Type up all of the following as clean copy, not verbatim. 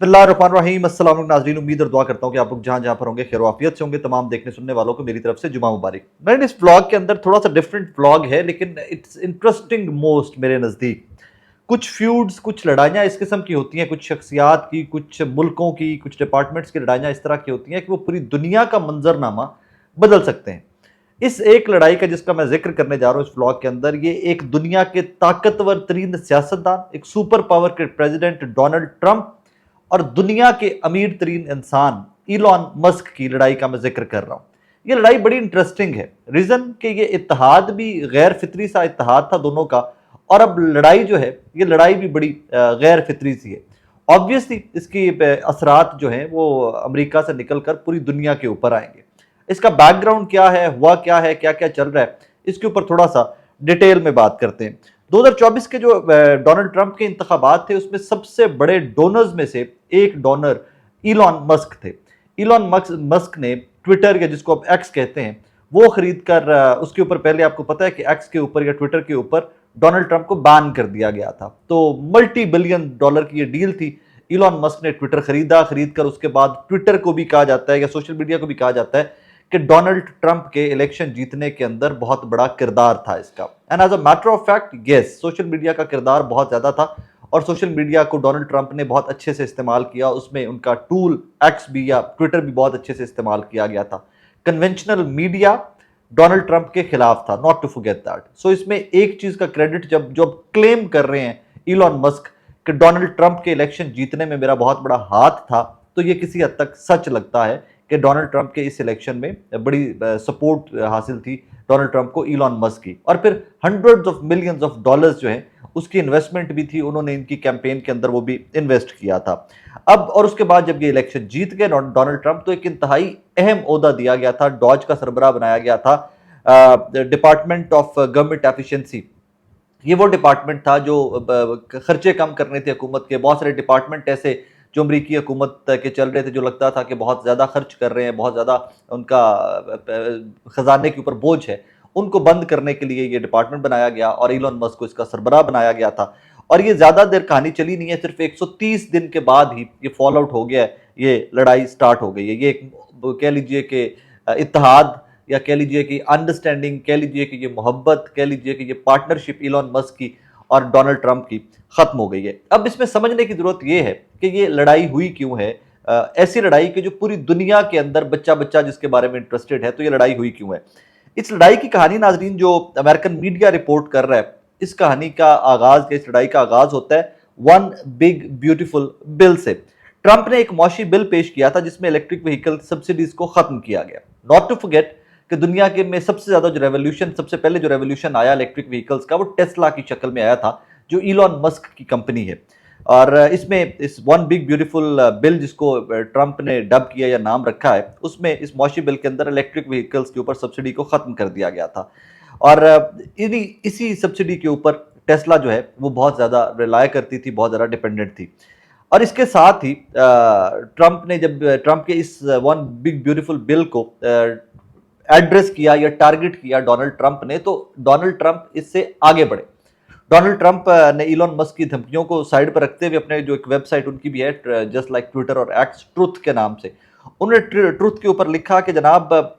बिस्मिल्लाहिर्रहमानिर्रहीम। अस्सलाम वालेकुम नाज़रीन, उम्मीद और दुआ करता हूँ कि आप लोग जहाँ जहाँ पर होंगे खैर आफियत से होंगे। तमाम देखने सुनने वालों को मेरी तरफ से जुमा मुबारक। मैंने इस व्लॉग के अंदर थोड़ा सा डिफरेंट व्लॉग है, लेकिन इट्स इंटरेस्टिंग मोस्ट मेरे नज़दीक। कुछ फ्यूड्स, कुछ लड़ाइयाँ इस किस्म की होती हैं, कुछ शख्सियात की, कुछ मुल्कों की, कुछ डिपार्टमेंट्स की लड़ाइयाँ इस तरह की होती हैं कि वो पूरी दुनिया का मंजरनामा बदल सकते हैं। इस एक लड़ाई का जिसका मैं जिक्र करने जा रहा हूँ इस व्लॉग के अंदर, ये एक दुनिया के ताकतवर तरीन सियासतदान, एक सुपर पावर के प्रेसिडेंट डोनाल्ड ट्रंप और दुनिया के अमीर तरीन इंसान इलॉन मस्क की लड़ाई का मैं जिक्र कर रहा हूँ। ये लड़ाई बड़ी इंटरेस्टिंग है, रीजन कि ये इत्तेहाद भी गैर फितरी सा इत्तेहाद था दोनों का, और अब लड़ाई जो है ये लड़ाई भी बड़ी गैर फितरी सी है। ऑब्वियसली इसकी असरात जो हैं वो अमेरिका से निकलकर पूरी दुनिया के ऊपर आएंगे। इसका बैकग्राउंड क्या है, हुआ क्या है, क्या क्या चल रहा है, इसके ऊपर थोड़ा सा डिटेल में बात करते हैं। 2024 के जो डोनाल्ड ट्रंप के इंतखाबात थे उसमें सबसे बड़े डोनर्स में से एक डोनर इलॉन मस्क थे। इलॉन मस्क ने ट्विटर, या जिसको आप एक्स कहते हैं, वो खरीद कर उसके ऊपर, पहले आपको पता है कि एक्स के ऊपर या ट्विटर के ऊपर डोनाल्ड ट्रंप को बैन कर दिया गया था। तो मल्टी बिलियन डॉलर की ये डील थी। इलॉन मस्क ने ट्विटर खरीदा, खरीद कर उसके बाद ट्विटर को भी कहा जाता है या सोशल मीडिया को भी कहा जाता है कि डोनाल्ड ट्रंप के इलेक्शन जीतने के अंदर बहुत बड़ा किरदार था इसका। And as a matter of fact yes, social media का किरदार बहुत ज्यादा था और सोशल मीडिया को डोनाल्ड ट्रंप ने बहुत अच्छे से इस्तेमाल किया। उसमें उनका टूल एक्स भी या ट्विटर भी बहुत अच्छे से इस्तेमाल किया गया था। कन्वेंशनल मीडिया डोनाल्ड ट्रंप के खिलाफ था, नॉट टू फॉरगेट दैट। सो इसमें एक चीज का क्रेडिट जब क्लेम कर रहे हैं इलॉन मस्क कि डोनाल्ड ट्रंप के इलेक्शन जीतने में मेरा बहुत बड़ा हाथ था, तो ये किसी हद तक सच लगता है कि डोनाल्ड ट्रंप के इस इलेक्शन में बड़ी सपोर्ट हासिल थी डोनाल्ड ट्रंप को इलॉन मस्क की। और फिर hundreds of millions of dollars जो हैं उसकी इन्वेस्टमेंट भी थी, उन्होंने इनकी कैंपेन के अंदर वो भी इन्वेस्ट किया था। अब और उसके बाद जब ये इलेक्शन जीत गए डोनाल्ड ट्रंप, तो एक इंतहाई अहम ओहदा दिया गया था, डॉज का सरबराह बनाया गया था, डिपार्टमेंट ऑफ गवर्नमेंट एफिशिएंसी। ये वो डिपार्टमेंट था जो खर्चे कम करने थे हुकूमत के। बहुत सारे डिपार्टमेंट ऐसे जो अमरीकी हुकूमत के चल रहे थे, जो लगता था कि बहुत ज़्यादा खर्च कर रहे हैं, बहुत ज़्यादा उनका ख़जाने के ऊपर बोझ है, उनको बंद करने के लिए ये डिपार्टमेंट बनाया गया और इलॉन मस्क को इसका सरबराह बनाया गया था। और ये ज़्यादा देर कहानी चली नहीं है, सिर्फ 130 दिन के बाद ही ये फॉल आउट हो गया है, ये लड़ाई स्टार्ट हो गई है। ये एक कह लीजिए कि इत्तेहाद, या कह लीजिए कि अंडरस्टैंडिंग, कह लीजिए कि ये मोहब्बत, कह लीजिए कि ये पार्टनरशिप इलॉन मस्क की और डोनाल्ड ट्रंप की खत्म हो गई है। अब इसमें समझने की जरूरत यह है कि ये लड़ाई हुई क्यों है। ऐसी लड़ाई कि जो पूरी दुनिया के अंदर बच्चा बच्चा जिसके बारे में इंटरेस्टेड है, तो ये लड़ाई हुई क्यों है। इस लड़ाई की कहानी नाजरीन जो अमेरिकन मीडिया रिपोर्ट कर रहा है, इस कहानी का आगाज, इस लड़ाई का आगाज होता है वन बिग ब्यूटीफुल बिल से। ट्रंप ने एक मौशी बिल पेश किया था जिसमें इलेक्ट्रिक व्हीकल सब्सिडीज को खत्म किया गया। नॉट टू फॉरगेट कि दुनिया के में सबसे ज्यादा जो रेवोल्यूशन, सबसे पहले जो रेवोल्यूशन आया इलेक्ट्रिक व्हीकल्स का, वो टेस्ला की शक्ल में आया था, जो इलॉन मस्क की कंपनी है। और इसमें इस वन बिग ब्यूटीफुल बिल, जिसको ट्रंप ने डब किया या नाम रखा है, उसमें इस मौशी बिल के अंदर इलेक्ट्रिक व्हीकल्स के ऊपर सब्सिडी को खत्म कर दिया गया था। और इसी सब्सिडी के ऊपर टेस्ला जो है वो बहुत ज्यादा रिलाय करती थी, बहुत ज्यादा डिपेंडेंट थी। और इसके साथ ही ट्रंप के इस वन बिग ब्यूटीफुल बिल को एड्रेस किया या टारगेट किया डोनाल्ड ट्रंप ने, तो डोनाल्ड ट्रंप इससे आगे बढ़े। डोनाल्ड ट्रंप ने इलॉन मस्क की धमकियों को साइड पर रखते हुए अपने जो एक वेबसाइट उनकी भी है, जस्ट लाइक ट्विटर और एक्स, ट्रुथ के नाम से, उन्होंने ट्रुथ के ऊपर लिखा कि जनाब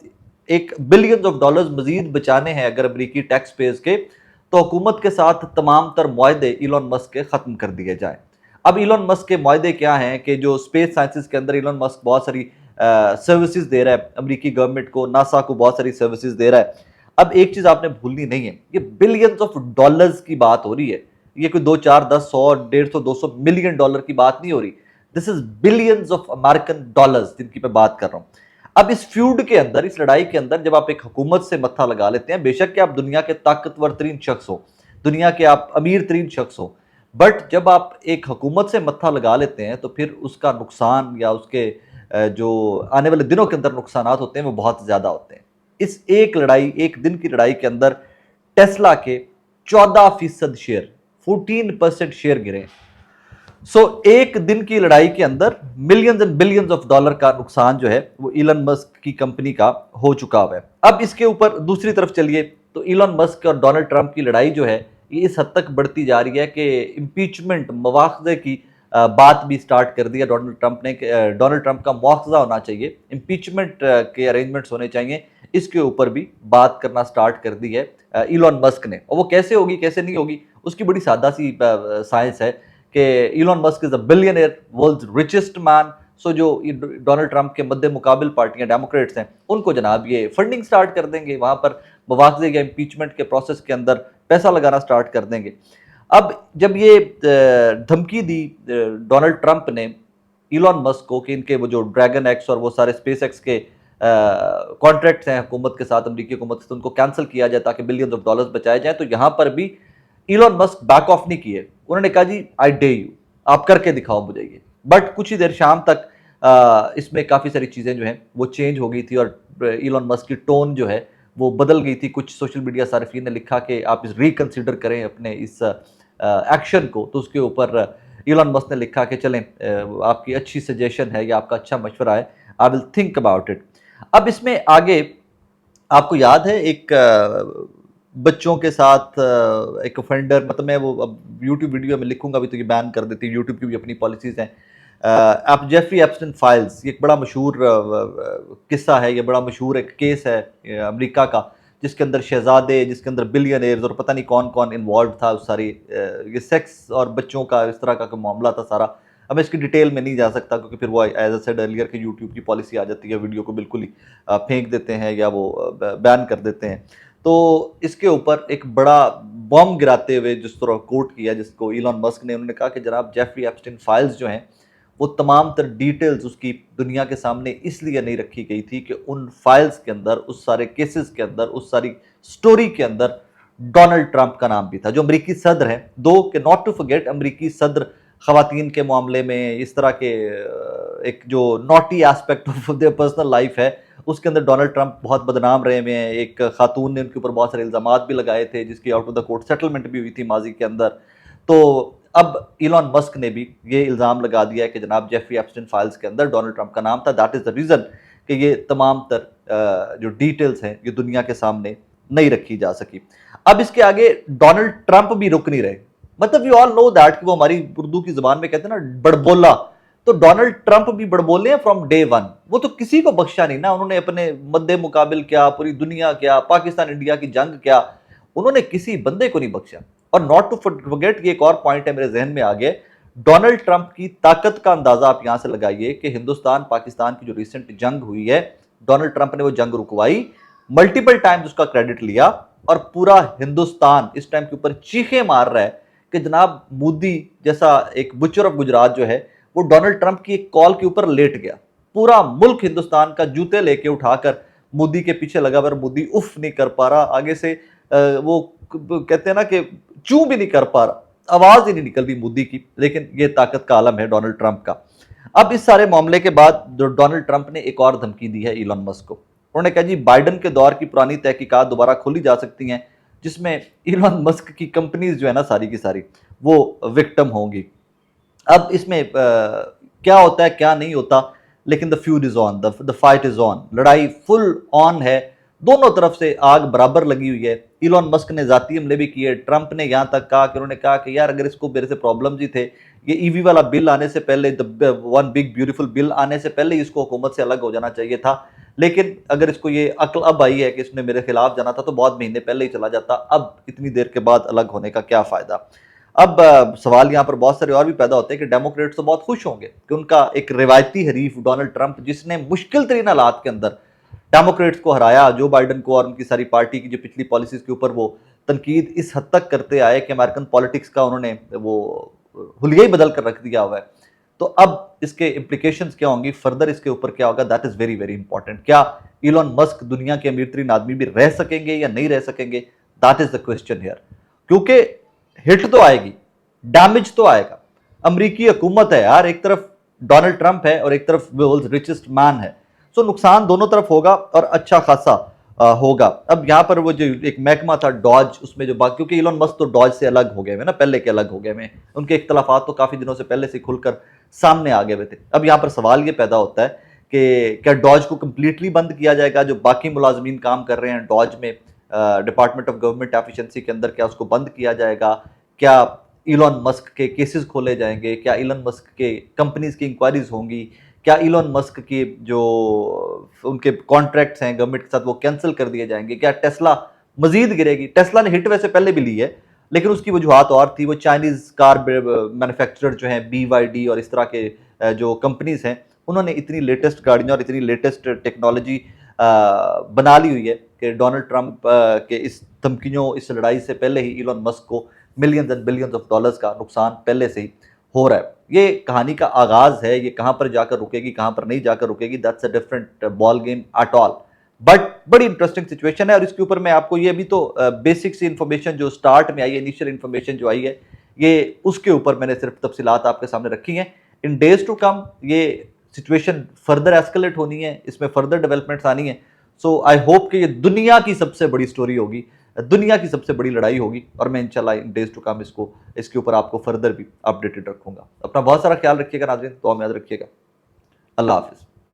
एक बिलियंस ऑफ डॉलर्स मजीद बचाने हैं अगर अमरीकी टैक्स पेयर्स के, तो हुकूमत के साथ तमाम तर मुआहदे इलॉन मस्क के खत्म कर दिए जाए। अब इलॉन मस्क के मुआहदे क्या हैं कि जो स्पेस साइंसेस के अंदर इलॉन मस्क बहुत सारी सर्विसेज दे रहा है अमरीकी गवर्नमेंट को, नासा को बहुत सारी सर्विसेज दे रहा है। अब एक चीज आपने भूलनी नहीं है, ये बिलियंस ऑफ डॉलर्स की बात हो रही है। ये कोई 2 4 10 100 150 200 मिलियन डॉलर की बात नहीं हो रही। This is billions of American dollars जिनकी मैं बात कर रहा हूं। अब इस फ्यूड के अंदर, इस लड़ाई के अंदर, जब आप एक हुकूमत से मत्था लगा लेते हैं, बेशक कि आप दुनिया के ताकतवर तरीन शख्स हो, दुनिया के आप अमीर तरीन शख्स हो, बट जब आप एक हुकूमत से मत्था लगा लेते हैं तो फिर उसका नुकसान या उसके जो आने वाले दिनों के अंदर नुकसान होते हैं वो बहुत ज्यादा होते हैं। इस एक लड़ाई, एक दिन की लड़ाई के अंदर टेस्ला के 14% शेयर, 14% शेयर गिरे। एक दिन की लड़ाई के अंदर millions and billions of dollar का नुकसान जो है वो इलॉन मस्क की कंपनी का हो चुका हुआ है। अब इसके ऊपर दूसरी तरफ चलिए तो इलॉन मस्क और डोनाल्ड ट्रंप की लड़ाई जो है ये इस हद तक बढ़ती जा रही है कि इम्पीचमेंट, मवाख़ज़े की बात भी स्टार्ट कर दिया डोनाल्ड ट्रंप ने कि डोनाल्ड ट्रंप का मुआवजा होना चाहिए, इम्पीचमेंट के अरेंजमेंट्स होने चाहिए, इसके ऊपर भी बात करना स्टार्ट कर दी है इलॉन मस्क ने। और वो कैसे होगी कैसे नहीं होगी, उसकी बड़ी सादा सी साइंस है कि Elon Musk is a billionaire, world's richest man. So जो डोनाल्ड ट्रंप के मद्दे मुकाबिल पार्टियां डेमोक्रेट्स हैं, उनको जनाब ये फंडिंग स्टार्ट कर देंगे, वहां पर मुआवजे या इम्पीचमेंट के प्रोसेस के अंदर पैसा लगाना स्टार्ट कर देंगे। अब जब ये धमकी दी डोनाल्ड ट्रंप ने इलॉन मस्क को कि इनके वो जो ड्रैगन एक्स और वो सारे स्पेस एक्स के कॉन्ट्रैक्ट्स हैं हुकूमत के साथ, अमरीकी हुकूमत से, उनको कैंसिल किया जाए ताकि बिलियंस ऑफ डॉलर्स बचाए जाए, तो यहां पर भी इलॉन मस्क बैक ऑफ नहीं किए। उन्होंने कहा जी आई डे यू, आप करके दिखाओ मुझे ये। बट कुछ ही देर शाम तक इसमें काफ़ी सारी चीज़ें जो हैं वो चेंज हो गई थी और इलॉन मस्क की टोन जो है वो बदल गई थी। कुछ सोशल मीडिया सार्फिन ने लिखा कि आप इस रिकन्सिडर करें अपने इस एक्शन को, तो उसके ऊपर इलॉन मस्क ने लिखा कि चलें आपकी अच्छी सजेशन है या आपका अच्छा मशवरा है, I will think about it. अब इसमें आगे आपको याद है एक बच्चों के साथ एक ऑफेंडर, मतलब मैं वो अब यूट्यूब वीडियो में लिखूंगा भी तो ये बैन कर देती है, यूट्यूब की भी अपनी पॉलिसीज हैं। आप जेफरी एप्स्टाइन फाइल्स, ये एक बड़ा मशहूर किस्सा है, ये बड़ा मशहूर एक केस है अमेरिका का, जिसके अंदर शहजादे, जिसके अंदर बिलियनर्स और पता नहीं कौन कौन इन्वॉल्व था उस सारी ये सेक्स और बच्चों का इस तरह का मामला था सारा। अब मैं इसकी डिटेल में नहीं जा सकता क्योंकि फिर वो एज अ सेड अर्लियर कि यूट्यूब की पॉलिसी आ जाती है, वीडियो को बिल्कुल ही फेंक देते हैं या वो बैन कर देते हैं। तो इसके ऊपर एक बड़ा बॉम्ब गिराते हुए जिस तरह कोट किया जिसको इलॉन मस्क ने, उन्होंने कहा कि जनाब जेफरी एप्स्टाइन फाइल्स जो हैं वो तमाम तर डिटेल्स उसकी दुनिया के सामने इसलिए नहीं रखी गई थी कि उन फाइल्स के अंदर, उस सारे केसेस के अंदर, उस सारी स्टोरी के अंदर डोनाल्ड ट्रंप का नाम भी था, जो अमरीकी सदर हैं। दो कि नॉट टू फॉरगेट, अमरीकी सदर खवातीन के मामले में इस तरह के एक जो naughty aspect of their personal life है उसके अंदर डोनाल्ड ट्रंप बहुत बदनाम रहे हुए हैं। एक खातून ने उनके ऊपर बहुत सारे इल्जाम भी लगाए थे जिसकी out of the court settlement भी हुई थी माजी के अंदर। तो अब इलॉन मस्क ने भी ये इल्ज़ाम लगा दिया है कि जनाब जेफरी एप्स्टाइन फाइल्स के अंदर डोनाल्ड ट्रंप का नाम था। दैट इज़ द रीज़न कि ये तमाम तर जो डिटेल्स हैं ये दुनिया के सामने नहीं रखी जा सकी। अब इसके आगे डोनाल्ड ट्रंप भी रुक नहीं रहे, मतलब यू ऑल नो दैट कि वो हमारी उर्दू की जुबान में कहते हैं ना बड़बोला, तो डोनाल्ड ट्रंप भी बड़बोले हैं फ्रॉम डे वन। वो तो किसी को बख्शा नहीं ना, उन्होंने अपने मद्दे मुकाबिल क्या, पूरी दुनिया क्या, पाकिस्तान इंडिया की जंग क्या, उन्होंने किसी बंदे को नहीं बख्शा। और नॉट टू फॉरगेट, ये एक और पॉइंट है मेरे जहन में आ गया, डोनाल्ड ट्रंप की ताकत का अंदाजा आप यहां से लगाइए कि हिंदुस्तान पाकिस्तान की जो रिसेंट जंग हुई है, डोनाल्ड ट्रंप ने वो जंग रुकवाई, मल्टीपल टाइम्स उसका क्रेडिट लिया और पूरा हिंदुस्तान इस टाइम के ऊपर चीखे मार रहा है कि जनाब मोदी जैसा एक बुचर ऑफ गुजरात जो है वो डोनाल्ड ट्रंप की एक कॉल के ऊपर लेट गया। पूरा मुल्क हिंदुस्तान का जूते लेके उठाकर मोदी के पीछे लगा, पर मोदी उफ नहीं कर पा रहा, आगे से वो कहते हैं ना कि चू भी नहीं कर पा रहा, आवाज ही नहीं निकल रही मोदी की। लेकिन ये ताकत का आलम है डोनाल्ड ट्रंप का। अब इस सारे मामले के बाद डोनाल्ड ट्रंप ने एक और धमकी दी है इलॉन मस्क को। उन्होंने कहा जी बाइडन के दौर की पुरानी तहकीकात दोबारा खोली जा सकती हैं जिसमें इलॉन मस्क की कंपनीज जो है ना सारी की सारी वो विक्टिम होंगी। अब इसमें क्या होता है क्या नहीं होता, लेकिन the feud is on, the fight is on, लड़ाई फुल ऑन है, दोनों तरफ से आग बराबर लगी हुई है। इलॉन मस्क ने जाती हमले भी किए, ट्रंप ने यहां तक कहा कि उन्होंने कहा कि यार अगर इसको मेरे से प्रॉब्लम ही थे, ये ईवी वाला बिल आने से पहले, वन बिग ब्यूटीफुल बिल आने से पहले ही इसको हुकूमत से अलग हो जाना चाहिए था। लेकिन अगर इसको ये अक्ल अब आई है कि इसने मेरे खिलाफ जाना था तो बहुत महीने पहले ही चला जाता, अब इतनी देर के बाद अलग होने का क्या फायदा। अब सवाल यहाँ पर बहुत सारे और भी पैदा होते हैं कि डेमोक्रेट्स तो बहुत खुश होंगे कि उनका एक रिवायती हरीफ डोनाल्ड ट्रंप, जिसने मुश्किल तरीन हालात के अंदर डेमोक्रेट्स को हराया, जो बाइडन को और उनकी सारी पार्टी की जो पिछली पॉलिसीज के ऊपर वो तनकीद इस हद तक करते आए कि अमेरिकन पॉलिटिक्स का उन्होंने वो हुलिया ही बदल कर रख दिया हुआ है। तो अब इसके इम्प्लीकेशंस क्या होंगी, फर्दर इसके ऊपर क्या होगा, that is very very important. क्या इलॉन मस्क दुनिया के अमीर तरीन आदमी भी रह सकेंगे या नहीं रह सकेंगे, that is the question here. क्योंकि हिट तो आएगी, डैमेज तो आएगा। अमरीकी हुकूमत है यार, एक तरफ डोनाल्ड ट्रंप है और एक तरफ वर्ल्ड्स रिचेस्ट मैन है, सो नुकसान दोनों तरफ होगा और अच्छा खासा होगा। अब यहाँ पर वो जो एक महकमा था डॉज, उसमें जो बात, क्योंकि इलॉन मस्क तो डॉज से अलग हो गए हैं ना, पहले के अलग हो गए हैं, उनके इख्तलाफात तो काफी दिनों से पहले से खुलकर सामने आ गए हुए थे। अब यहाँ पर सवाल ये पैदा होता है कि क्या डॉज को कंप्लीटली बंद किया जाएगा, जो बाकी मुलाजमीन काम कर रहे हैं डॉज में, डिपार्टमेंट ऑफ गवर्नमेंट एफिशिएंसी के अंदर, क्या उसको बंद किया जाएगा, क्या ایلون مسک کے کیسز کھولے جائیں گے, کیا ایلن مسک کے کمپنیز کی انکوائریز ہوں گی, کیا ایلون مسک کی جو ان کے کانٹریکٹس ہیں گورنمنٹ کے ساتھ وہ کینسل کر دیے جائیں گے, کیا ٹیسلا مزید گرے گی. ٹیسلا نے ہٹ ویسے پہلے بھی لی ہے لیکن اس کی وجوہات اور تھی. وہ چائنیز کار مینوفیکچرر جو ہیں BYD اور اس طرح کے جو کمپنیز ہیں, انہوں نے اتنی لیٹسٹ گاڑیاں اور اتنی لیٹسٹ ٹیکنالوجی بنا لی ہوئی ہے کہ ڈونلڈ ٹرمپ کے اس دھمکیوں, اس لڑائی سے پہلے ہی ایلون مسک کو millions and billions of dollars کا نقصان پہلے سے ہی ہو رہا ہے. یہ کہانی کا آغاز ہے, یہ کہاں پر جا کر رکے گی, کہاں پر نہیں جا کر رکے گی, that's a different ball game at all. But بڑی انٹرسٹنگ سچویشن ہے, اور اس کے اوپر میں آپ کو یہ ابھی تو بیسک سی انفارمیشن جو سٹارٹ میں آئی ہے, انیشیل انفارمیشن جو آئی ہے, یہ اس کے اوپر میں نے صرف تفصیلات آپ کے سامنے رکھی ہیں. ان ڈیز ٹو کم یہ سچویشن فردر ایسکلیٹ ہونی ہے, اس میں فردر ڈیولپمنٹس آنی ہیں. سو آئی ہوپ کہ یہ دنیا کی سب سے بڑی سٹوری ہوگی, دنیا کی سب سے بڑی لڑائی ہوگی, اور میں انشاءاللہ ان ڈیز ٹو کم اس کے اوپر آپ کو فردر بھی اپڈیٹڈ رکھوں گا. اپنا بہت سارا خیال رکھیے گا ناظرین, دعا میں یاد رکھیے گا. اللہ حافظ.